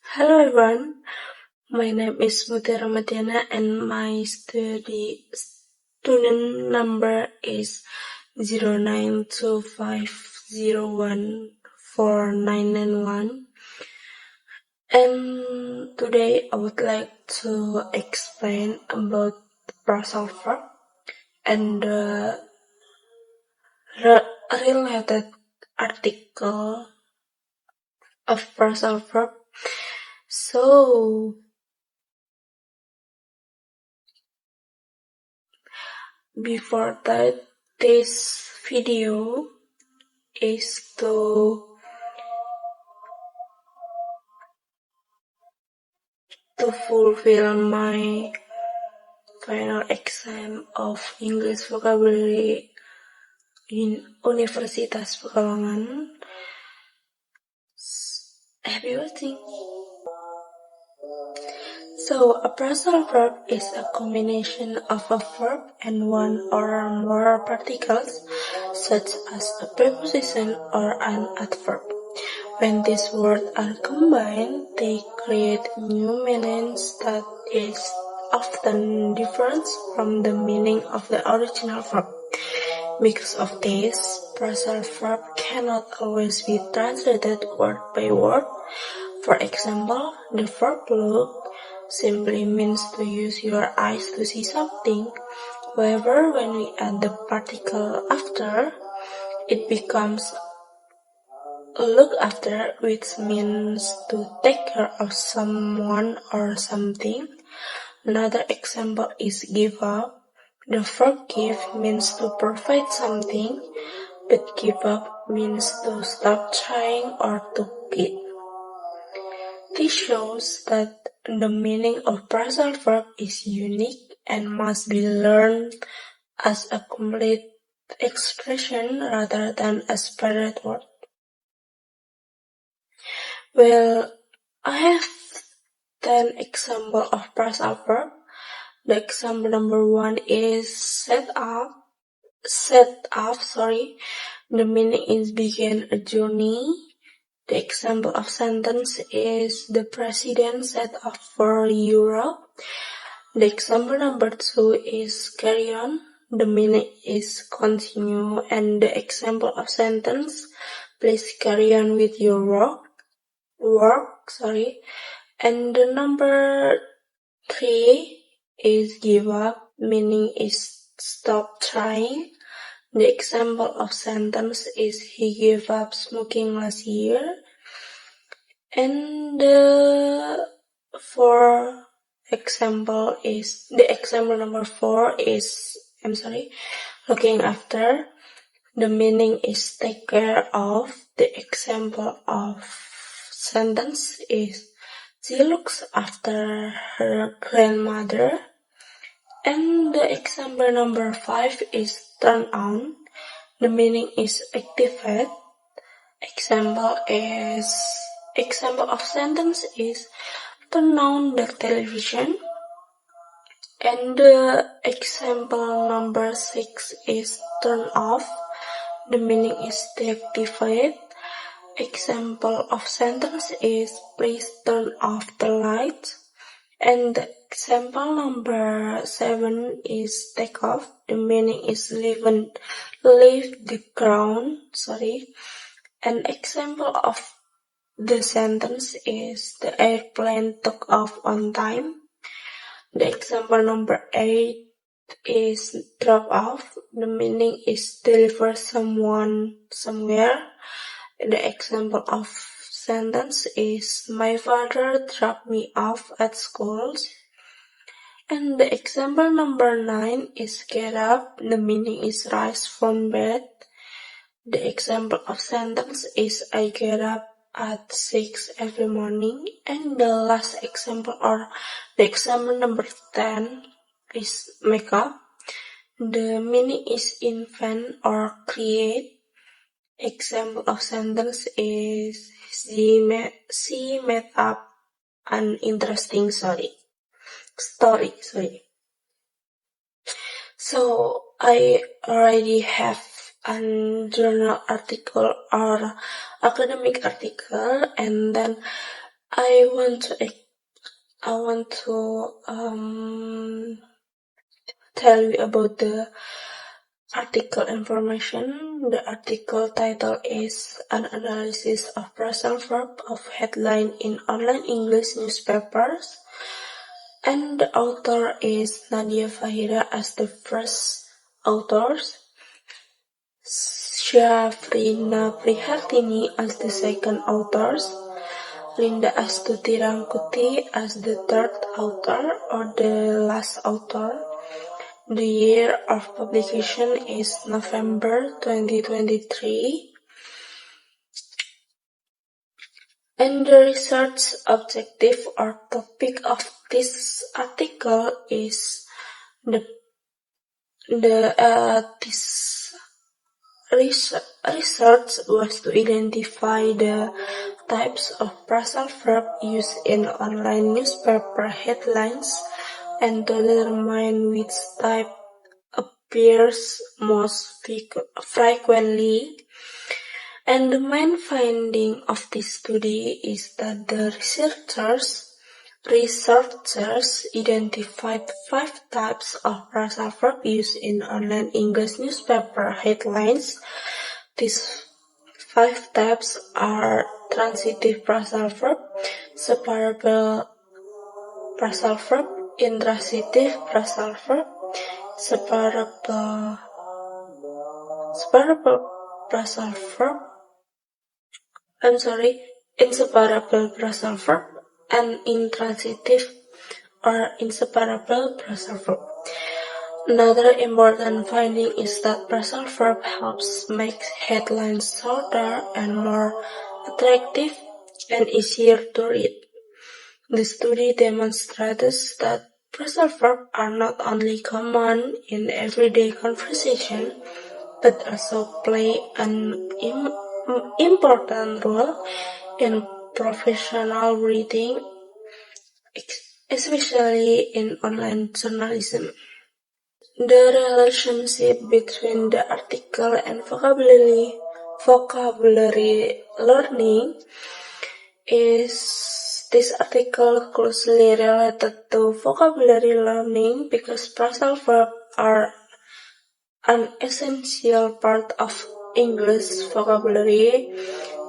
Hello everyone, my name is Mutiara Matiana and my student number is 0925014991. And today I would like to explain about phrasal verb and the related article of phrasal verb. So, before that, this video is to fulfill my final exam of English vocabulary in Universitas Pekalongan. Happy watching! So, a phrasal verb is a combination of a verb and one or more particles, such as a preposition or an adverb. When these words are combined, they create new meanings that is often different from the meaning of the original verb. Because of this, phrasal verb cannot always be translated word by word. For example, the verb look simply means to use your eyes to see something. However, when we add the particle after, it becomes look after, which means to take care of someone or something. Another example is give up. The verb give means to provide something, but give up means to stop trying or to quit. This shows that the meaning of phrasal verb is unique and must be learned as a complete expression rather than a separate word. Well, I have 10 examples of phrasal verb. The example number 1 is set off. The meaning is begin a journey. The example of sentence is the president set off for Europe. The example number 2 is carry on. The meaning is continue. And the example of sentence, please carry on with your work. And the number 3 is give up, meaning is stop trying. The example of sentence is he gave up smoking last year. And the example number 4 is looking after. The meaning is take care of. The example of sentence is she looks after her grandmother. And the example number 5 is turn on. The meaning is activate. Example of sentence is turn on the television. And the example number 6 is turn off. The meaning is deactivate. Example of sentence is please turn off the lights. And the example number 7 is take off. The meaning is leave the ground. An example of the sentence is the airplane took off on time. The example number 8 is drop off. The meaning is deliver someone somewhere. The example of sentence is my father dropped me off at school. And the example number 9 is get up. The meaning is rise from bed. The example of sentence is I get up at 6 every morning. And the last example or the example number 10 is make up. The meaning is invent or create. Example of sentence is she made up an interesting story. So I already have a journal article or academic article, and then I want to tell you about the article information. The article title is An Analysis of Phrasal Verb of Headline in Online English Newspapers. And the author is Nadia Fahira as the first authors, Syafrina Prihartini as the second authors, Linda Astuti Rangkuti as the third author or the last author. The year of publication is November 2023. And the research objective or topic of this article is this research was to identify the types of phrasal verb used in online newspaper headlines and to determine which type appears most frequently. And the main finding of this study is that the researchers identified 5 types of phrasal verb used in online English newspaper headlines. These 5 types are transitive phrasal verb, separable phrasal verb, intransitive phrasal verb, separable phrasal verb, inseparable phrasal verb, and intransitive or inseparable phrasal verb. Another important finding is that phrasal verb helps make headlines shorter and more attractive and easier to read. The study demonstrates that phrasal verbs are not only common in everyday conversation, but also play an important role in professional reading, especially in online journalism. The relationship between the article and vocabulary learning is this article closely related to vocabulary learning because phrasal verbs are an essential part of English vocabulary.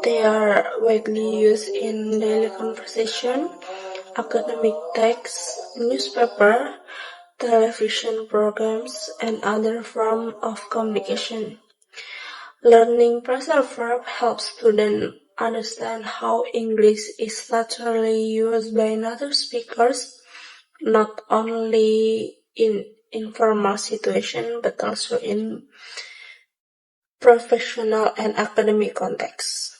They are widely used in daily conversation, academic texts, newspaper, television programs, and other forms of communication. Learning phrasal verb helps students understand how English is naturally used by native speakers, not only in informal situations but also in professional and academic contexts.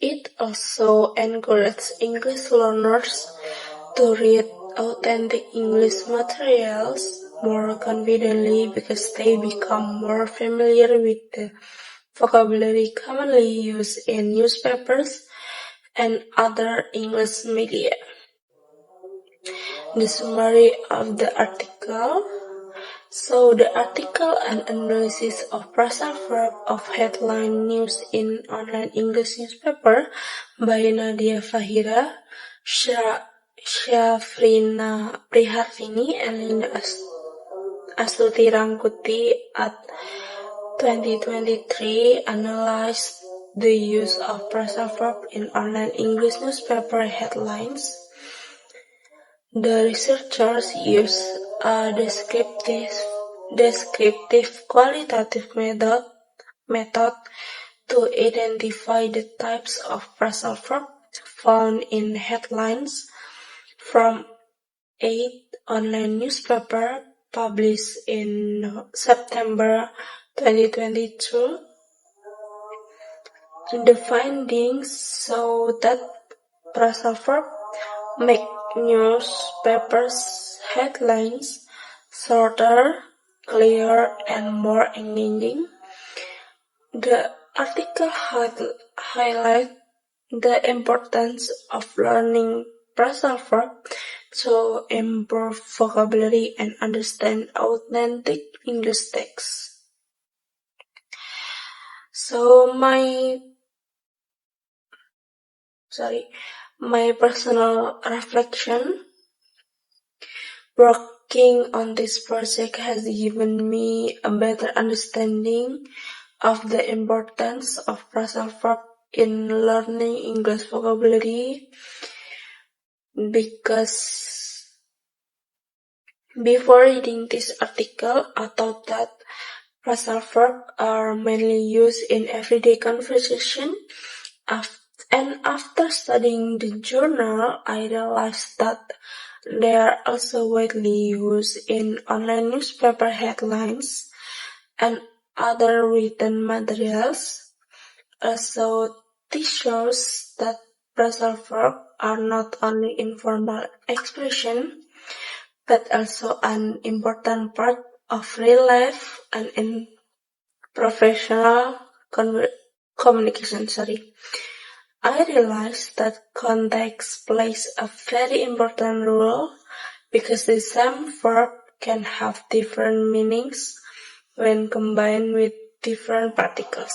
It also encourages English learners to read authentic English materials more confidently because they become more familiar with the vocabulary commonly used in newspapers and other English media. The summary of the article. So the article and analysis of phrasal verb of headline news in online English newspaper by Nadia Fahira, Syafrina Prihartini, and Linda Astuti Rangkuti at 2023 analyzed the use of phrasal verb in online English newspaper headlines. The researchers used a descriptive qualitative method to identify the types of phrasal verb found in headlines from 8 online newspapers published in September 2022. The findings show that phrasal verb make newspapers' headlines shorter, clearer, and more engaging. The article highlights the importance of learning phrasal verb to improve vocabulary and understand authentic English texts. So my My personal reflection: working on this project has given me a better understanding of the importance of phrasal verb in learning English vocabulary, because before reading this article, I thought that phrasal verbs are mainly used in everyday conversation. And after studying the journal, I realized that they are also widely used in online newspaper headlines and other written materials. Also, this shows that phrasal verbs are not only informal expression, but also an important part of real life and in professional communication. I realized that context plays a very important role, because the same verb can have different meanings when combined with different particles.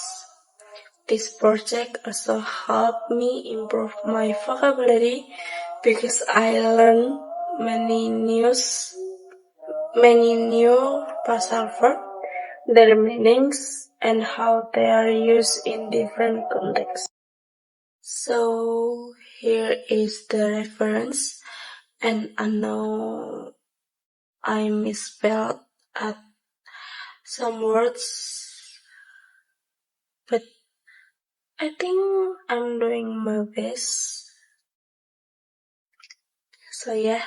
This project also helped me improve my vocabulary, because I learned many new phrasal verbs, their meanings, and how they are used in different contexts. So here is the reference, and I know I misspelled at some words, but I think I'm doing my best. So yeah,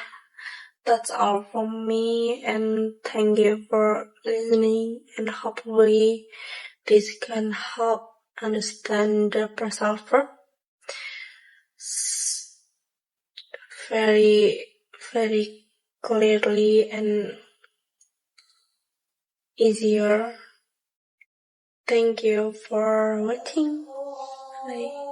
that's all from me, and thank you for listening, and hopefully this can help understand the phrasal verb very, very clearly and easier. Thank you for watching. Bye.